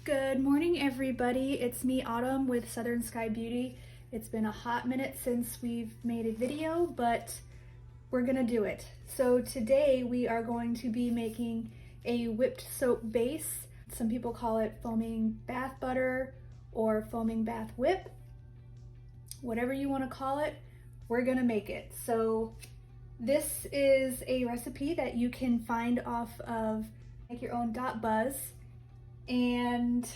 Good morning, everybody. It's me, Autumn, with Southern Sky Beauty. It's been a hot minute since we've made a video, but we're gonna do it. So today we are going to be making a whipped soap base. Some people call it foaming bath butter or foaming bath whip. Whatever you want to call it, we're gonna make it. So this is a recipe that you can find off of makeyourown.buzz. And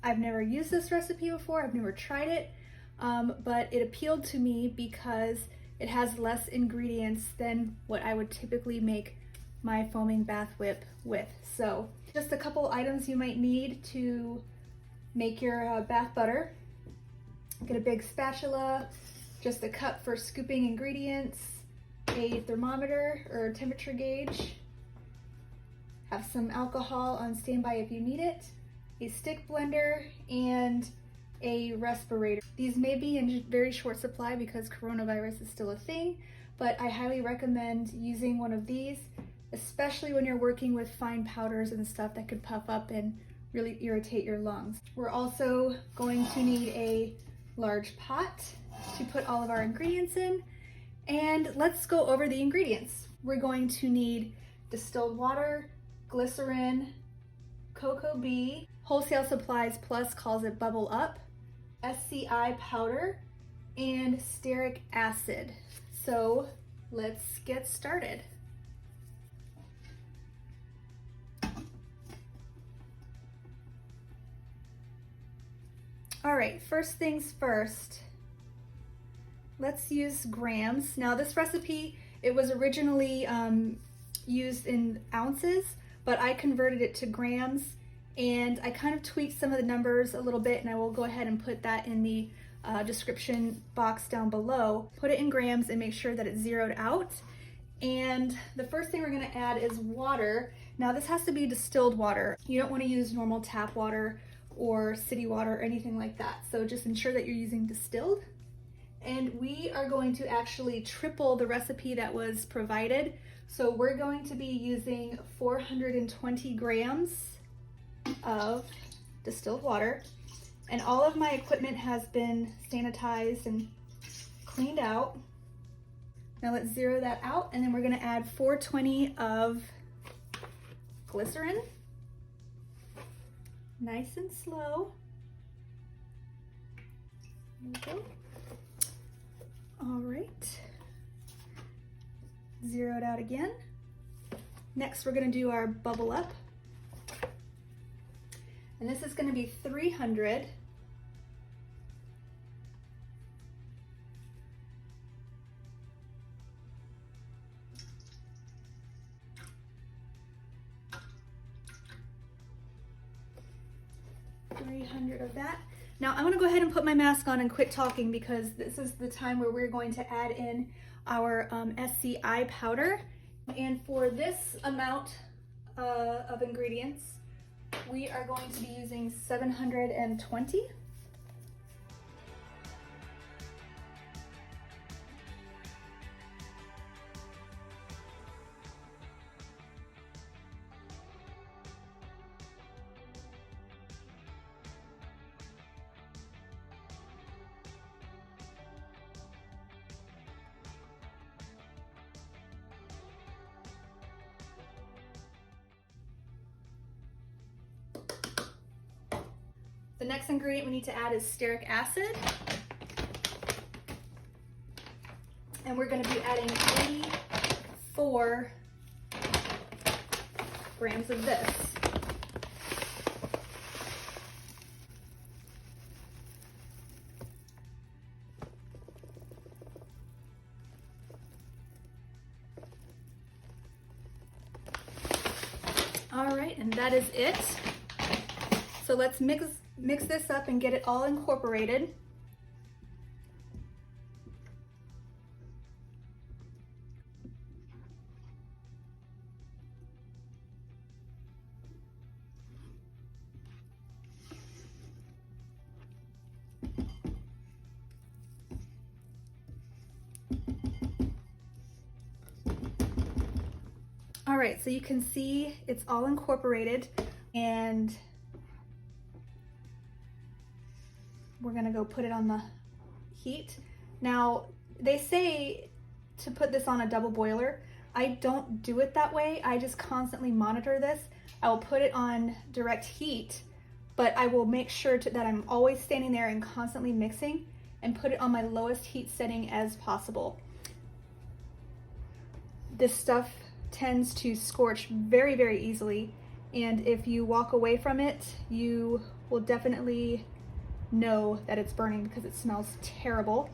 I've never used this recipe before, I've never tried it, but it appealed to me because it has less ingredients than what I would typically make my foaming bath whip with. So just a couple items you might need to make your bath butter. Get a big spatula, just a cup for scooping ingredients, a thermometer or temperature gauge, have some alcohol on standby if you need it, a stick blender, and a respirator. These may be in very short supply because coronavirus is still a thing, but I highly recommend using one of these, especially when you're working with fine powders and stuff that could puff up and really irritate your lungs. We're also going to need a large pot to put all of our ingredients in, and let's go over the ingredients. We're going to need distilled water, glycerin, cocoa bee, Wholesale Supplies Plus calls it bubble up, SCI powder, and stearic acid. So let's get started. All right, first things first, let's use grams. Now this recipe, it was originally used in ounces, but I converted it to grams, and I kind of tweaked some of the numbers a little bit, and I will go ahead and put that in the description box down below. Put it in grams and make sure that it's zeroed out. And the first thing we're gonna add is water. Now this has to be distilled water. You don't wanna use normal tap water or city water or anything like that. So just ensure that you're using distilled. And we are going to actually triple the recipe that was provided. So we're going to be using 420 grams of distilled water. And all of my equipment has been sanitized and cleaned out. Now let's zero that out, and then we're gonna add 420 of glycerin. Nice and slow. There we go. All right. Zeroed out again. Next, we're gonna do our bubble up. And this is gonna be 300. Of that. Now I'm gonna go ahead and put my mask on and quit talking because this is the time where we're going to add in our SCI powder. And for this amount of ingredients, we are going to be using 720. The next ingredient we need to add is stearic acid. And we're going to be adding 84 grams of this. All right, and that is it. So let's mix this up and get it all incorporated. All right, so you can see it's all incorporated, and we're gonna go put it on the heat. Now, they say to put this on a double boiler. I don't do it that way. I just constantly monitor this. I will put it on direct heat, but I will make sure that I'm always standing there and constantly mixing, and put it on my lowest heat setting as possible. This stuff tends to scorch very, very easily, and if you walk away from it, you will definitely know that it's burning because it smells terrible.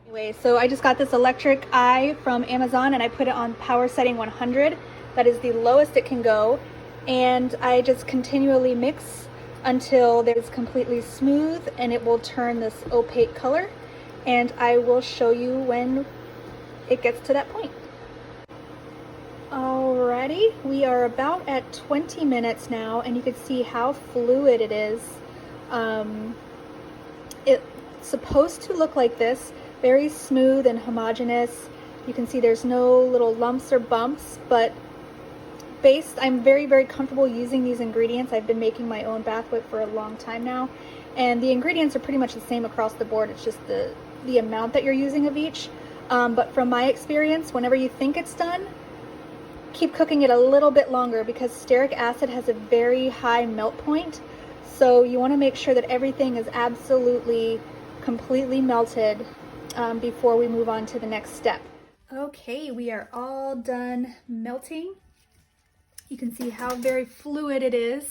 Anyway, so I just got this electric eye from Amazon and I put it on power setting 100. That is the lowest it can go. And I just continually mix until it's completely smooth and it will turn this opaque color. And I will show you when it gets to that point. Alrighty, we are about at 20 minutes now and you can see how fluid it is. It's supposed to look like this. Very smooth and homogeneous. You can see there's no little lumps or bumps, but I'm very, very comfortable using these ingredients. I've been making my own bath whip for a long time now, and the ingredients are pretty much the same across the board. It's just the amount that you're using of each. But from my experience, whenever you think it's done, keep cooking it a little bit longer because stearic acid has a very high melt point. So you want to make sure that everything is absolutely completely melted before we move on to the next step. Okay, we are all done melting. You can see how very fluid it is.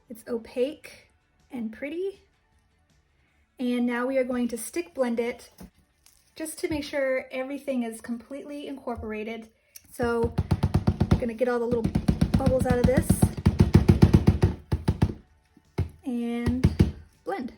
It's opaque and pretty. And now we are going to stick blend it just to make sure everything is completely incorporated. So I'm gonna get all the little bubbles out of this and blend.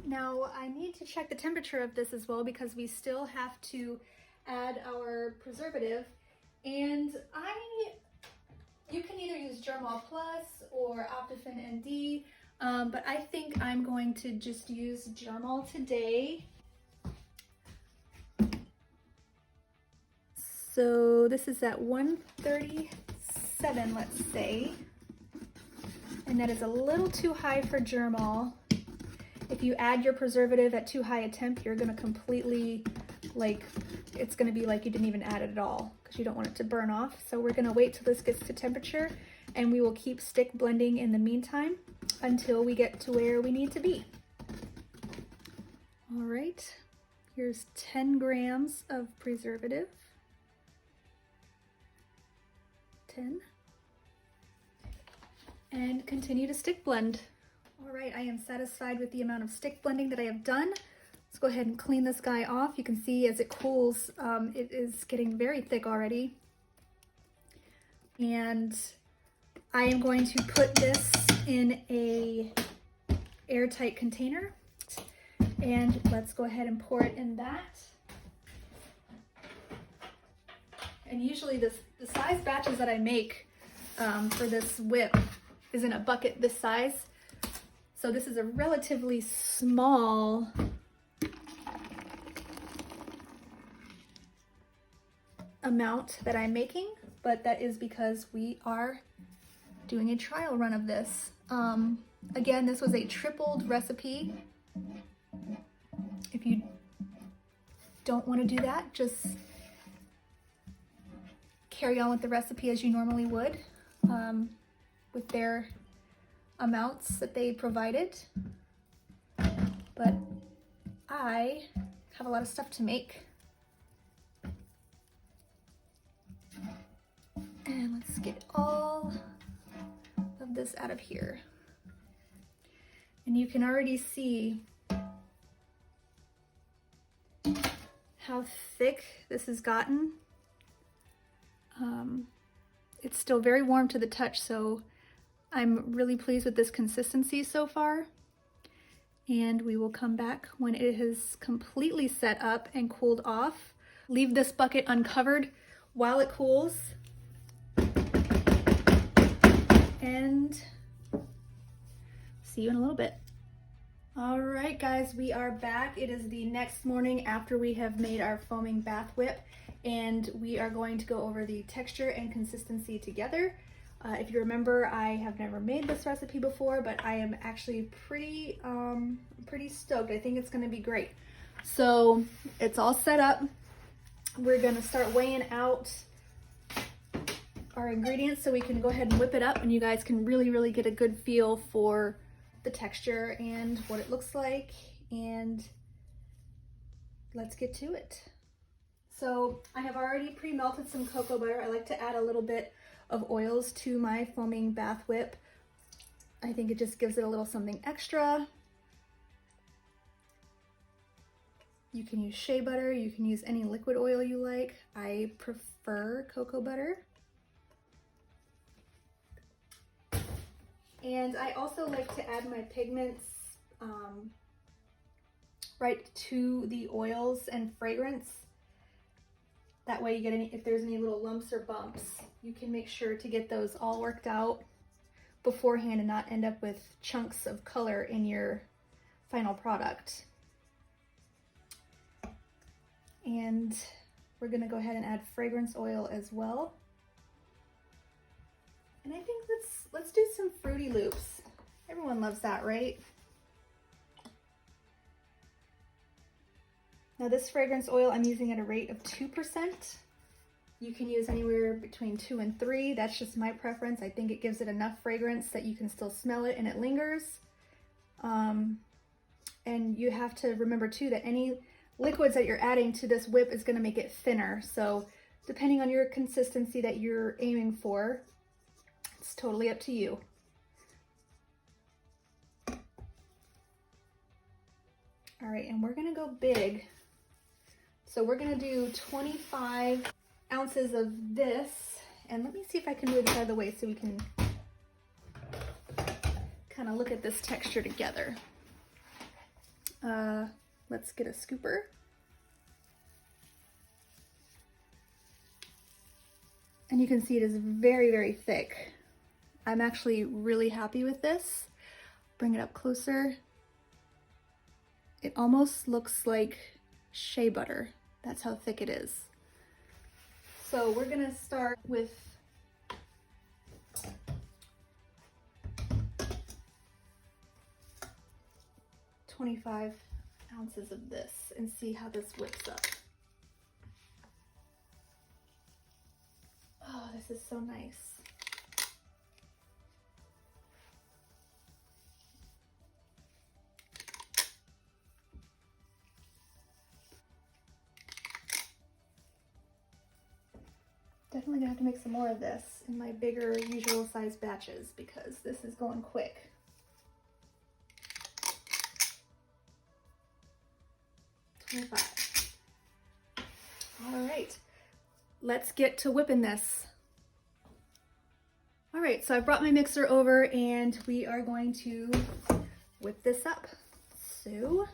Now I need to check the temperature of this as well because we still have to add our preservative, and you can either use Germaben Plus or Optiphen ND, but I think I'm going to just use Germaben today. So this is at 137, let's say, and that is a little too high for Germaben. If you add your preservative at too high a temp, you're gonna completely, it's gonna be like you didn't even add it at all because you don't want it to burn off. So we're gonna wait till this gets to temperature and we will keep stick blending in the meantime until we get to where we need to be. All right, here's 10 grams of preservative. 10. And continue to stick blend. All right, I am satisfied with the amount of stick blending that I have done. Let's go ahead and clean this guy off. You can see as it cools, it is getting very thick already. And I am going to put this in a airtight container. And let's go ahead and pour it in that. And usually the size batches that I make for this whip is in a bucket this size. So this is a relatively small amount that I'm making, but that is because we are doing a trial run of this. Again, this was a tripled recipe. If you don't want to do that, just carry on with the recipe as you normally would with their amounts that they provided. But I have a lot of stuff to make. And let's get all of this out of here. And you can already see how thick this has gotten. It's still very warm to the touch, so I'm really pleased with this consistency so far. And we will come back when it has completely set up and cooled off. Leave this bucket uncovered while it cools. And see you in a little bit. All right, guys, we are back. It is the next morning after we have made our foaming bath whip, and we are going to go over the texture and consistency together. If you remember, I have never made this recipe before, but I am actually pretty stoked. I think it's gonna be great. So it's all set up. We're gonna start weighing out our ingredients so we can go ahead and whip it up and you guys can really get a good feel for the texture and what it looks like, and let's get to it. So I have already pre-melted some cocoa butter. I like to add a little bit of oils to my foaming bath whip. I think it just gives it a little something extra. You can use shea butter, you can use any liquid oil you like. I prefer cocoa butter. And I also like to add my pigments right to the oils and fragrance. That way you get if there's any little lumps or bumps, you can make sure to get those all worked out beforehand and not end up with chunks of color in your final product. And we're gonna go ahead and add fragrance oil as well. And I think let's do some Fruity Loops. Everyone loves that, right? Now this fragrance oil, I'm using at a rate of 2%. You can use anywhere between 2 and 3. That's just my preference. I think it gives it enough fragrance that you can still smell it and it lingers. And you have to remember too that any liquids that you're adding to this whip is gonna make it thinner. So depending on your consistency that you're aiming for, it's totally up to you. All right, and we're gonna go big. So we're gonna do 25 ounces of this. And let me see if I can move this out of the way so we can kind of look at this texture together. Let's get a scooper. And you can see it is very thick. I'm actually really happy with this. Bring it up closer. It almost looks like shea butter. That's how thick it is. So we're gonna start with $25 ounces of this and see how this whips up. Oh, this is so nice. Definitely gonna have to make some more of this in my bigger usual size batches because this is going quick. All right, let's get to whipping this. All right, so I brought my mixer over and we are going to whip this up. So,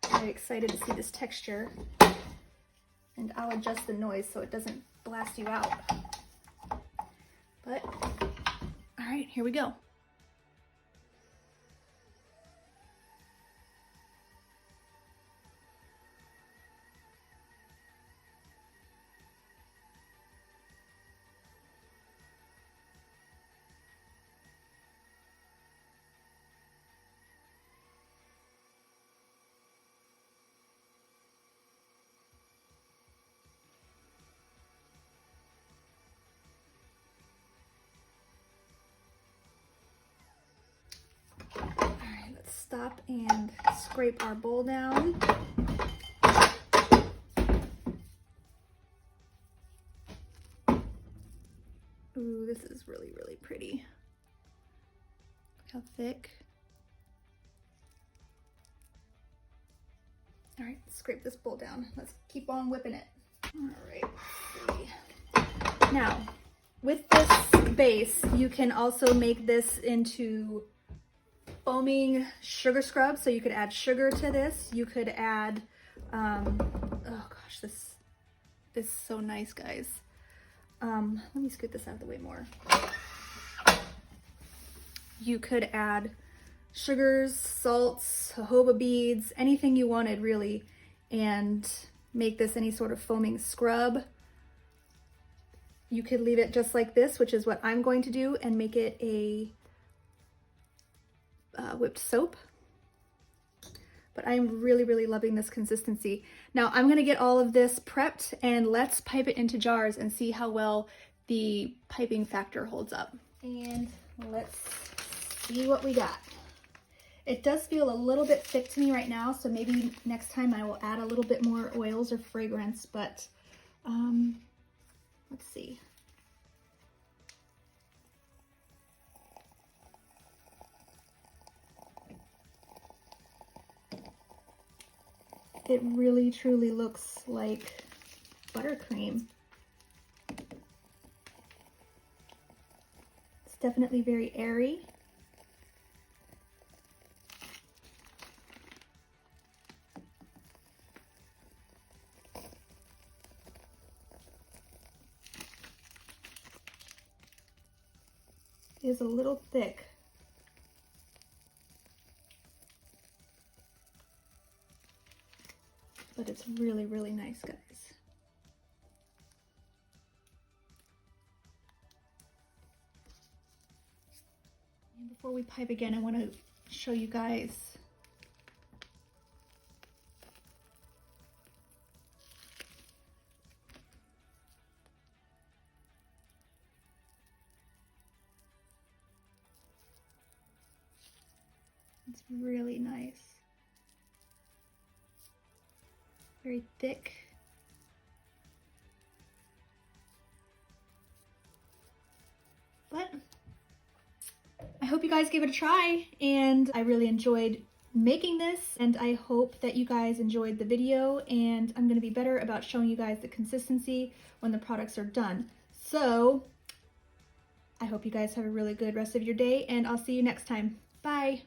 very excited to see this texture, and I'll adjust the noise so it doesn't blast you out. But, all right, here we go. Stop and scrape our bowl down. Ooh, this is really pretty. Look how thick. All right, scrape this bowl down. Let's keep on whipping it. All right, let's see. Now, with this base, you can also make this into foaming sugar scrub. So you could add sugar to this. You could add, oh gosh, this is so nice, guys. Let me scoot this out of the way more. You could add sugars, salts, jojoba beads, anything you wanted really, and make this any sort of foaming scrub. You could leave it just like this, which is what I'm going to do, and make it a whipped soap. But I'm really, really loving this consistency. Now I'm gonna get all of this prepped and let's pipe it into jars and see how well the piping factor holds up. And let's see what we got. It does feel a little bit thick to me right now, so maybe next time I will add a little bit more oils or fragrance, but let's see. It really truly looks like buttercream. It's definitely very airy. It is a little thick. But it's really, really nice, guys. And before we pipe again, I want to show you guys it's really nice. Very thick. But I hope you guys gave it a try, and I really enjoyed making this, and I hope that you guys enjoyed the video, and I'm going to be better about showing you guys the consistency when the products are done. So I hope you guys have a really good rest of your day, and I'll see you next time. Bye!